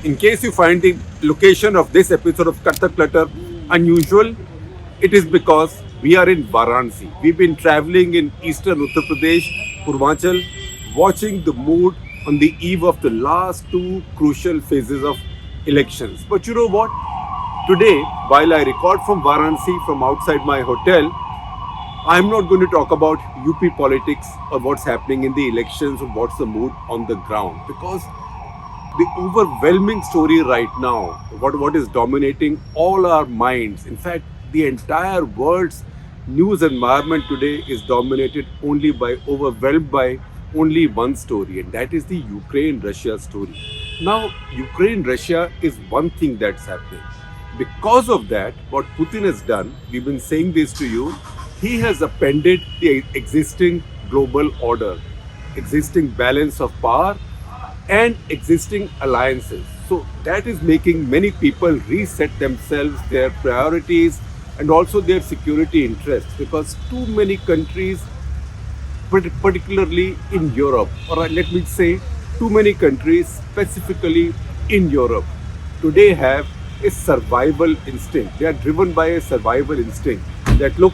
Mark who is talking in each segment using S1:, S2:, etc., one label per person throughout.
S1: In case you find the location of this episode of Cut the Clutter unusual, it is because we are in Varanasi. We've been traveling in eastern Uttar Pradesh, Purvanchal, watching the mood on the eve of the last two crucial phases of elections. But you know what? Today, while I record from Varanasi from outside my hotel, I'm not going to talk about UP politics or what's happening in the elections or what's the mood on the ground, because the overwhelming story right now, what is dominating all our minds, in fact, the entire world's news environment today is dominated overwhelmed by only one story, and that is the Ukraine-Russia story. Now, Ukraine-Russia is one thing that's happening. Because of that, what Putin has done, we've been saying this to you, he has appended the existing global order, existing balance of power, and existing alliances. So that is making many people reset themselves, their priorities, and also their security interests, because too many countries, particularly in Europe, or let me say, too many countries specifically in Europe, today have a survival instinct. They are driven by a survival instinct that, look,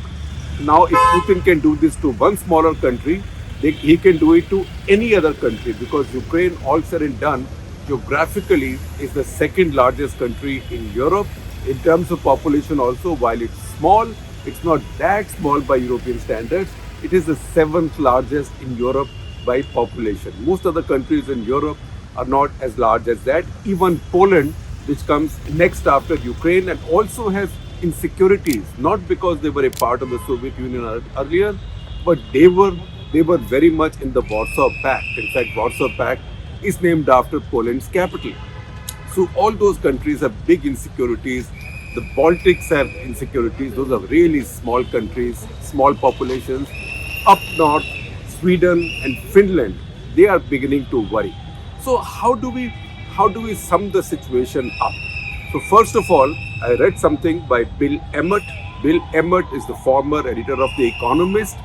S1: now if Putin can do this to one smaller country, he can do it to any other country, because Ukraine, all said and done, geographically is the second largest country in Europe. In terms of population also, while it's small, it's not that small by European standards. It is the seventh largest in Europe by population. Most other countries in Europe are not as large as that. Even Poland, which comes next after Ukraine, and also has insecurities, not because they were a part of the Soviet Union earlier, but they were very much in the Warsaw Pact. In fact, Warsaw Pact is named after Poland's capital. So all those countries have big insecurities. The Baltics have insecurities. Those are really small countries, small populations. Up north, Sweden and Finland, they are beginning to worry. So how do we sum the situation up? So first of all, I read something by Bill Emmott. Bill Emmott is the former editor of The Economist.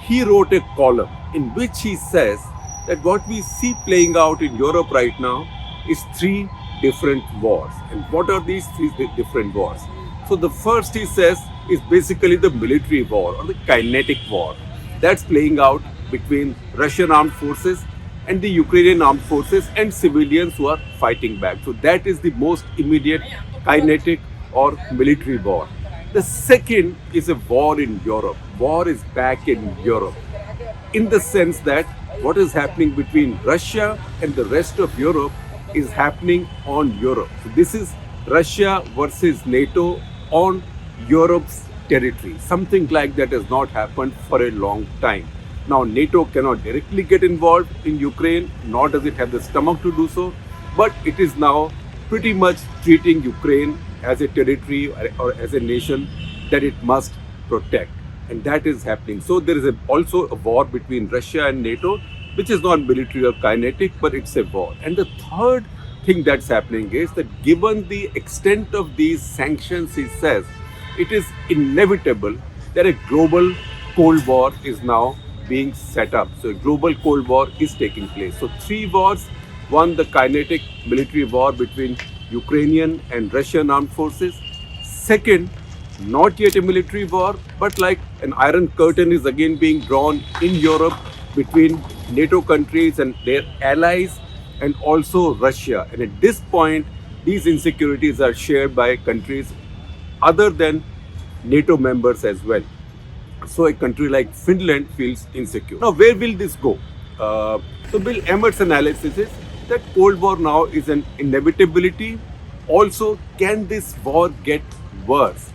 S1: He wrote a column in which he says that what we see playing out in Europe right now is three different wars. And what are these three different wars? So the first, he says, is basically the military war or the kinetic war that's playing out between Russian armed forces and the Ukrainian armed forces and civilians who are fighting back. So that is the most immediate kinetic or military war. The second is a war in Europe. War is back in Europe, in the sense that what is happening between Russia and the rest of Europe is happening on Europe. So this is Russia versus NATO on Europe's territory. Something like that has not happened for a long time. Now, NATO cannot directly get involved in Ukraine, nor does it have the stomach to do so, but it is now pretty much treating Ukraine as a territory or as a nation that it must protect. And that is happening. So there is also a war between Russia and NATO, which is not military or kinetic, but it's a war. And the third thing that's happening is that given the extent of these sanctions, he says, it is inevitable that a global Cold War is now being set up. So a global Cold War is taking place. So three wars. One, the kinetic military war between Ukrainian and Russian armed forces. Second, not yet a military war, but like an iron curtain is again being drawn in Europe between NATO countries and their allies, and also Russia. And at this point, these insecurities are shared by countries other than NATO members as well. So a country like Finland feels insecure. Now, where will this go? So Bill Emmett's analysis is that Cold War now is an inevitability. Also, can this war get worse?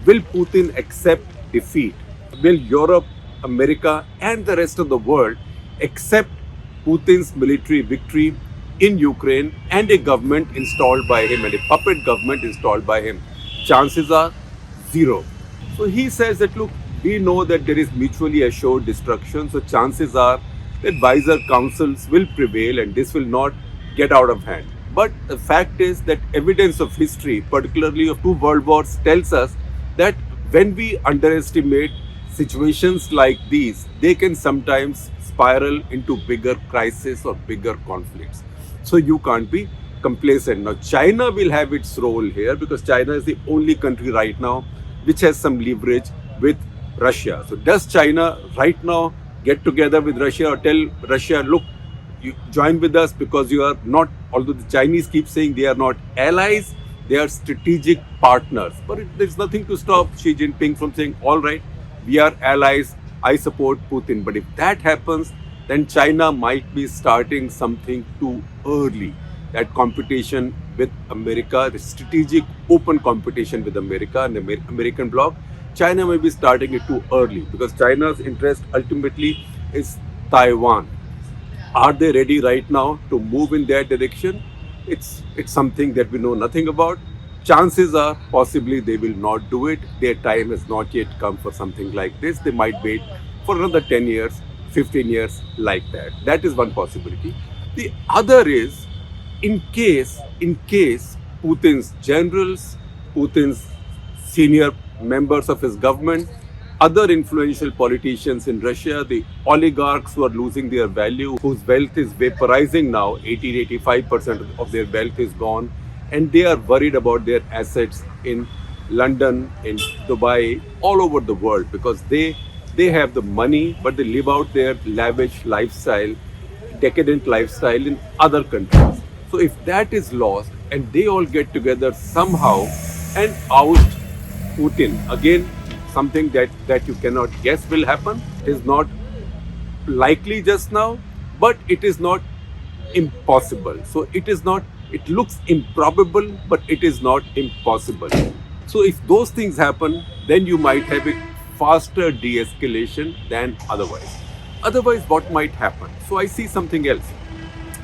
S1: Will Putin accept defeat? Will Europe, America, and the rest of the world accept Putin's military victory in Ukraine and a government installed by him, and a puppet government installed by him? Chances are zero. So he says that, look, we know that there is mutually assured destruction, so chances are that wiser counsels will prevail and this will not get out of hand. But the fact is that evidence of history, particularly of two world wars, tells us that when we underestimate situations like these, they can sometimes spiral into bigger crises or bigger conflicts. So you can't be complacent. Now, China will have its role here because China is the only country right now which has some leverage with Russia. So, does China right now get together with Russia or tell Russia, look, you join with us because you are not, although the Chinese keep saying they are not allies, they are strategic partners. But there's nothing to stop Xi Jinping from saying, all right, we are allies, I support Putin. But if that happens, then China might be starting something too early. That competition with America, the strategic open competition with America and the American bloc, China may be starting it too early because China's interest ultimately is Taiwan. Are they ready right now to move in that direction? It's something that we know nothing about. Chances are possibly they will not do it. Their time has not yet come for something like this. They might wait for another 10 years, 15 years like that. That is one possibility. The other is in case Putin's generals, Putin's senior members of his government, other influential politicians in Russia, the oligarchs who are losing their value, whose wealth is vaporizing now, 80-85% of their wealth is gone, and they are worried about their assets in London, in Dubai, all over the world because they have the money, but they live out their lavish lifestyle, decadent lifestyle in other countries. So if that is lost and they all get together somehow and oust Putin, again, something that you cannot guess will happen. It is not likely just now, but it is not impossible. So it looks improbable, but it is not impossible. So if those things happen, then you might have a faster de-escalation than otherwise. Otherwise, what might happen? So I see something else.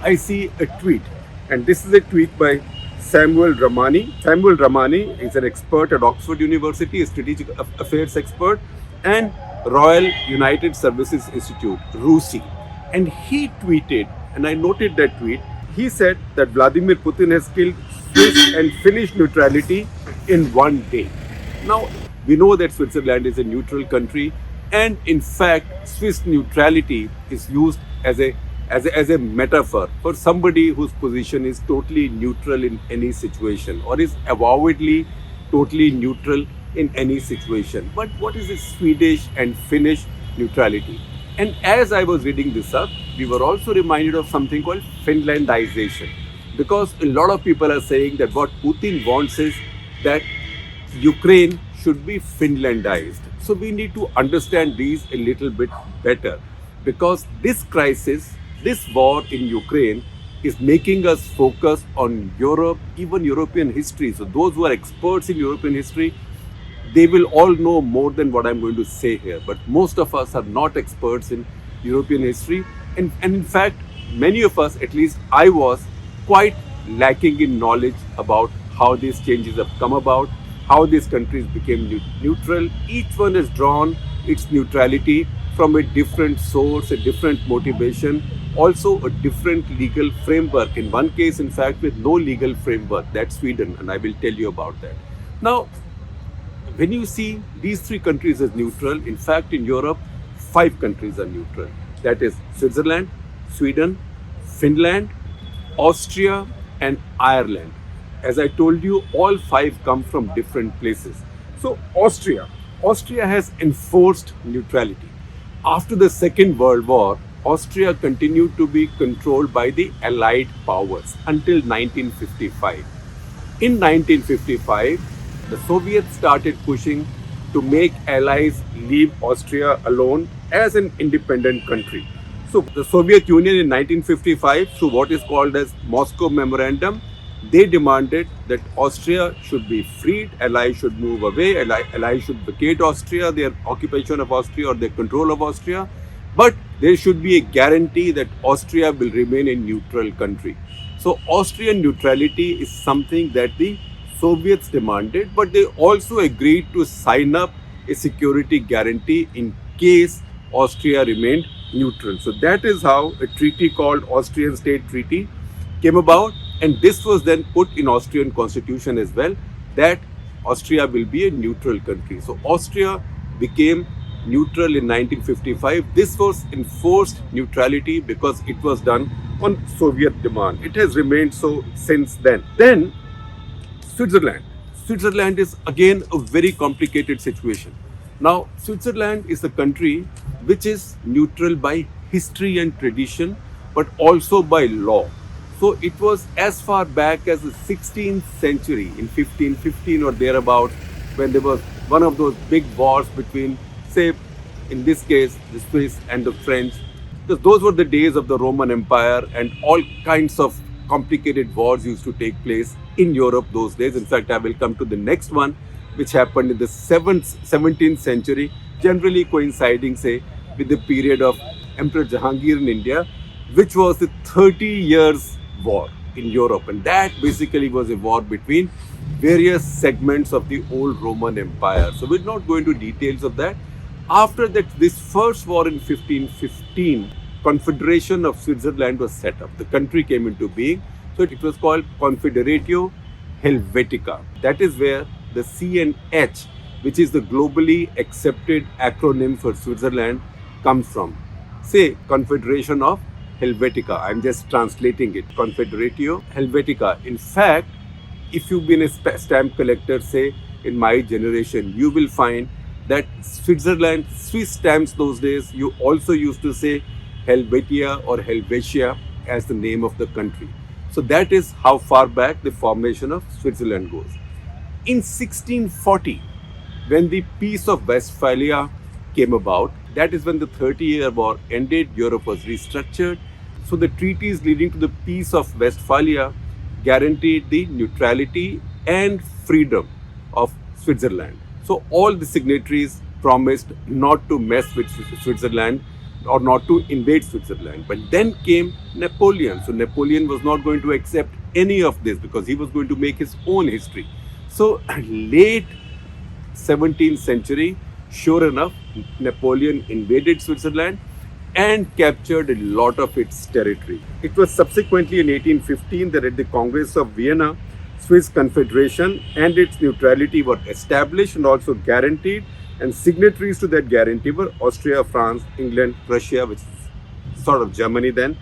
S1: I see a tweet, and this is a tweet by Samuel Ramani. Samuel Ramani is an expert at Oxford University, a strategic affairs expert, and Royal United Services Institute, RUSI. And he tweeted, and I noted that tweet, he said that Vladimir Putin has killed Swiss and Finnish neutrality in one day. Now, we know that Switzerland is a neutral country, and in fact, Swiss neutrality is used as a metaphor for somebody whose position is totally neutral in any situation or is avowedly totally neutral in any situation. But what is this Swedish and Finnish neutrality? And as I was reading this up, we were also reminded of something called Finlandisation, because a lot of people are saying that what Putin wants is that Ukraine should be Finlandized. So we need to understand these a little bit better, because this crisis, this war in Ukraine is making us focus on Europe, even European history. So those who are experts in European history, they will all know more than what I'm going to say here. But most of us are not experts in European history. And in fact, many of us, at least I was, quite lacking in knowledge about how these changes have come about, how these countries became neutral. Each one has drawn its neutrality from a different source, a different motivation, also a different legal framework. In one case, in fact, with no legal framework, that's Sweden, and I will tell you about that. Now, when you see these three countries as neutral, in fact, in Europe, 5 countries are neutral. That is Switzerland, Sweden, Finland, Austria, and Ireland. As I told you, all 5 come from different places. So Austria has enforced neutrality. After the Second World War, Austria continued to be controlled by the Allied powers until 1955. In 1955, the Soviets started pushing to make Allies leave Austria alone as an independent country. So the Soviet Union in 1955, through what is called as Moscow Memorandum, they demanded that Austria should be freed, Allies should move away, Allies should vacate Austria, their occupation of Austria or their control of Austria, but there should be a guarantee that Austria will remain a neutral country. So Austrian neutrality is something that the Soviets demanded, but they also agreed to sign up a security guarantee in case Austria remained neutral. So that is how a treaty called Austrian State Treaty came about, and this was then put in Austrian constitution as well, that Austria will be a neutral country. So Austria became neutral in 1955. This was enforced neutrality because it was done on Soviet demand. It has remained so since then. Then Switzerland. Switzerland is again a very complicated situation. Now, Switzerland is a country which is neutral by history and tradition, but also by law. So it was as far back as the 16th century, in 1515 or thereabout, when there was one of those big wars between, say, in this case, the Swiss and the French. Because those were the days of the Roman Empire, and all kinds of complicated wars used to take place in Europe those days. In fact, I will come to the next one, which happened in the 17th century, generally coinciding, say, with the period of Emperor Jahangir in India, which was the 30 years war in Europe. And that basically was a war between various segments of the old Roman Empire. So we'll not go into details of that. After that, this first war in 1515, Confederation of Switzerland was set up. The country came into being. So it was called Confederatio Helvetica. That is where the C and H, which is the globally accepted acronym for Switzerland, comes from. Say, Confederation of Helvetica. I'm just translating it. Confederatio Helvetica. In fact, if you've been a stamp collector, say, in my generation, you will find that Switzerland, Swiss stamps those days, you also used to say Helvetia or Helvetia as the name of the country. So that is how far back the formation of Switzerland goes. In 1640, when the Peace of Westphalia came about, that is when the 30-year war ended, Europe was restructured. So the treaties leading to the Peace of Westphalia guaranteed the neutrality and freedom of Switzerland. So all the signatories promised not to mess with Switzerland or not to invade Switzerland. But then came Napoleon. So Napoleon was not going to accept any of this because he was going to make his own history. So late 17th century, sure enough, Napoleon invaded Switzerland and captured a lot of its territory. It was subsequently in 1815 that at the Congress of Vienna, Swiss Confederation and its neutrality were established and also guaranteed, and signatories to that guarantee were Austria, France, England, Russia, which is sort of Germany then,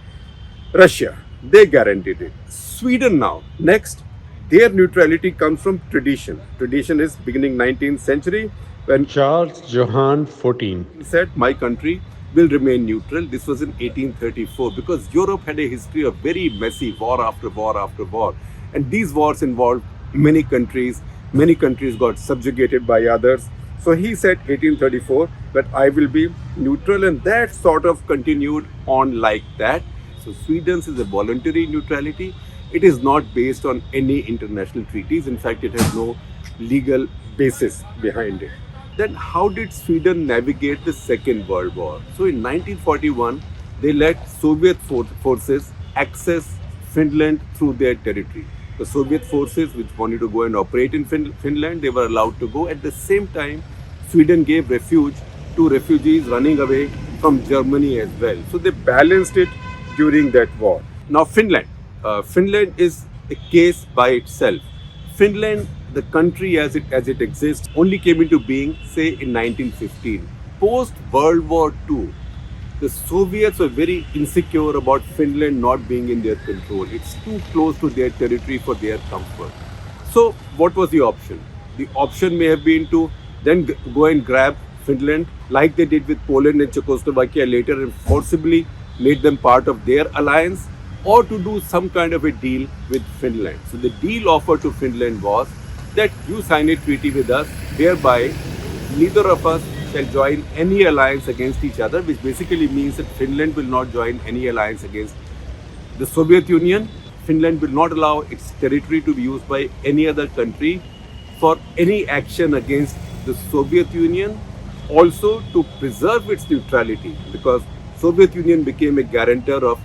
S1: Russia. They guaranteed it. Sweden now, next, their neutrality comes from tradition. Tradition is beginning 19th century when
S2: Charles Johann 14
S1: said, my country will remain neutral. This was in 1834 because Europe had a history of very messy war after war after war. And these wars involved many countries. Many countries got subjugated by others. So he said 1834 that I will be neutral, and that sort of continued on like that. So Sweden's is a voluntary neutrality. It is not based on any international treaties. In fact, it has no legal basis behind it. Then how did Sweden navigate the Second World War? So in 1941, they let Soviet forces access Finland through their territory. The Soviet forces which wanted to go and operate in Finland, they were allowed to go. At the same time, Sweden gave refuge to refugees running away from Germany as well. So they balanced it during that war. Now Finland. Finland is a case by itself. Finland, the country as it exists, only came into being, say, in 1915. Post World War II, the Soviets were very insecure about Finland not being in their control. It's too close to their territory for their comfort. So what was the option? The option may have been to then go and grab Finland like they did with Poland and Czechoslovakia later and forcibly made them part of their alliance, or to do some kind of a deal with Finland. So the deal offered to Finland was that you sign a treaty with us whereby neither of us shall join any alliance against each other, which basically means that Finland will not join any alliance against the Soviet Union. Finland will not allow its territory to be used by any other country for any action against the Soviet Union. Also to preserve its neutrality, because Soviet Union became a guarantor of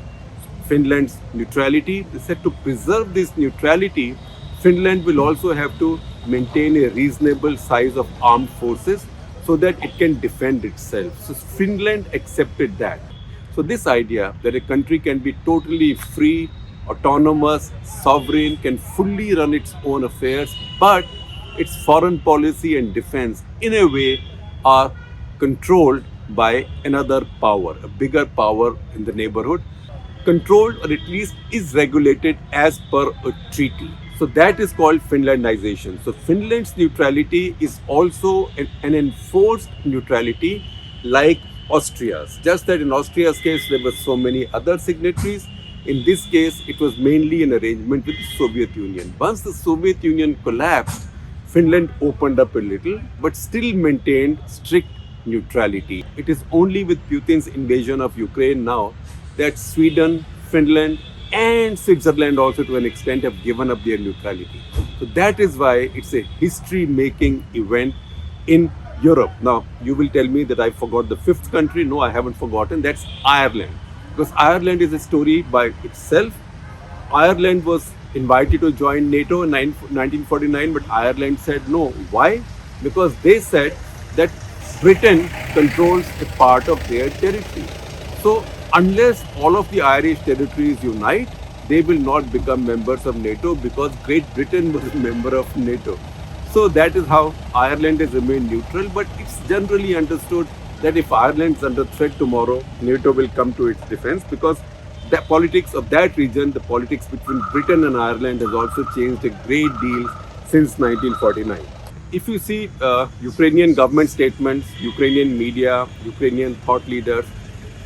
S1: Finland's neutrality. They said to preserve this neutrality, Finland will also have to maintain a reasonable size of armed forces so that it can defend itself. So Finland accepted that. So this idea that a country can be totally free, autonomous, sovereign, can fully run its own affairs, but its foreign policy and defense in a way are controlled by another power, a bigger power in the neighborhood, controlled or at least is regulated as per a treaty. So that is called Finlandisation. So Finland's neutrality is also an enforced neutrality like Austria's. Just that in Austria's case, there were so many other signatories. In this case, it was mainly an arrangement with the Soviet Union. Once the Soviet Union collapsed, Finland opened up a little, but still maintained strict neutrality. It is only with Putin's invasion of Ukraine now that Sweden, Finland, and Switzerland also to an extent have given up their neutrality. So that is why it's a history-making event in Europe. Now, you will tell me that I forgot the fifth country. No, I haven't forgotten. That's Ireland. Because Ireland is a story by itself. Ireland was invited to join NATO in 1949, but Ireland said no. Why? Because they said that Britain controls a part of their territory. So unless all of the Irish territories unite, they will not become members of NATO because Great Britain was a member of NATO. So that is how Ireland has remained neutral, but it's generally understood that if Ireland is under threat tomorrow, NATO will come to its defense because the politics of that region, the politics between Britain and Ireland has also changed a great deal since 1949. If you see Ukrainian government statements, Ukrainian media, Ukrainian thought leaders,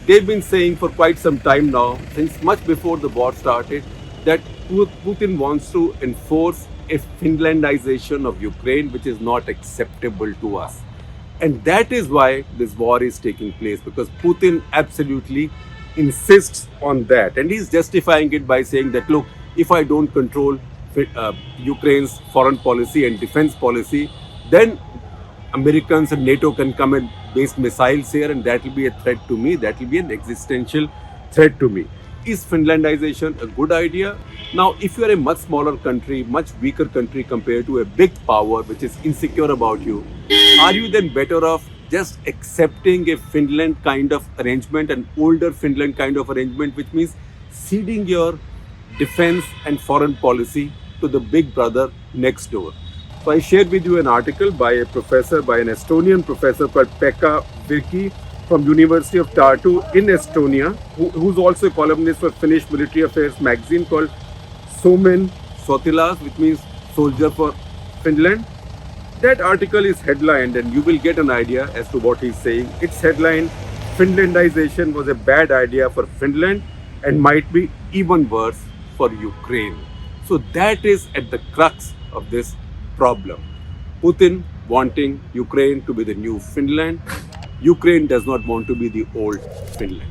S1: they've been saying for quite some time now, since much before the war started, that Putin wants to enforce a Finlandization of Ukraine, which is not acceptable to us. And that is why this war is taking place, because Putin absolutely insists on that. And he's justifying it by saying that, look, if I don't control Ukraine's foreign policy and defense policy, then Americans and NATO can come and base missiles here, and that will be a threat to me. That will be an existential threat to me. Is Finlandization a good idea? Now, if you are a much smaller country, much weaker country compared to a big power which is insecure about you, are you then better off just accepting a Finland kind of arrangement, an older Finland kind of arrangement, which means ceding your defense and foreign policy to the big brother next door? So I shared with you an article by a professor, by an Estonian professor called Pekka Virki from University of Tartu in Estonia, who's also a columnist for Finnish Military Affairs magazine called Suomen Sotilas, which means soldier for Finland. That article is headlined, and you will get an idea as to what he's saying. Its headline, Finlandization was a bad idea for Finland and might be even worse for Ukraine. So that is at the crux of this problem. Putin wanting Ukraine to be the new Finland. Ukraine does not want to be the old Finland.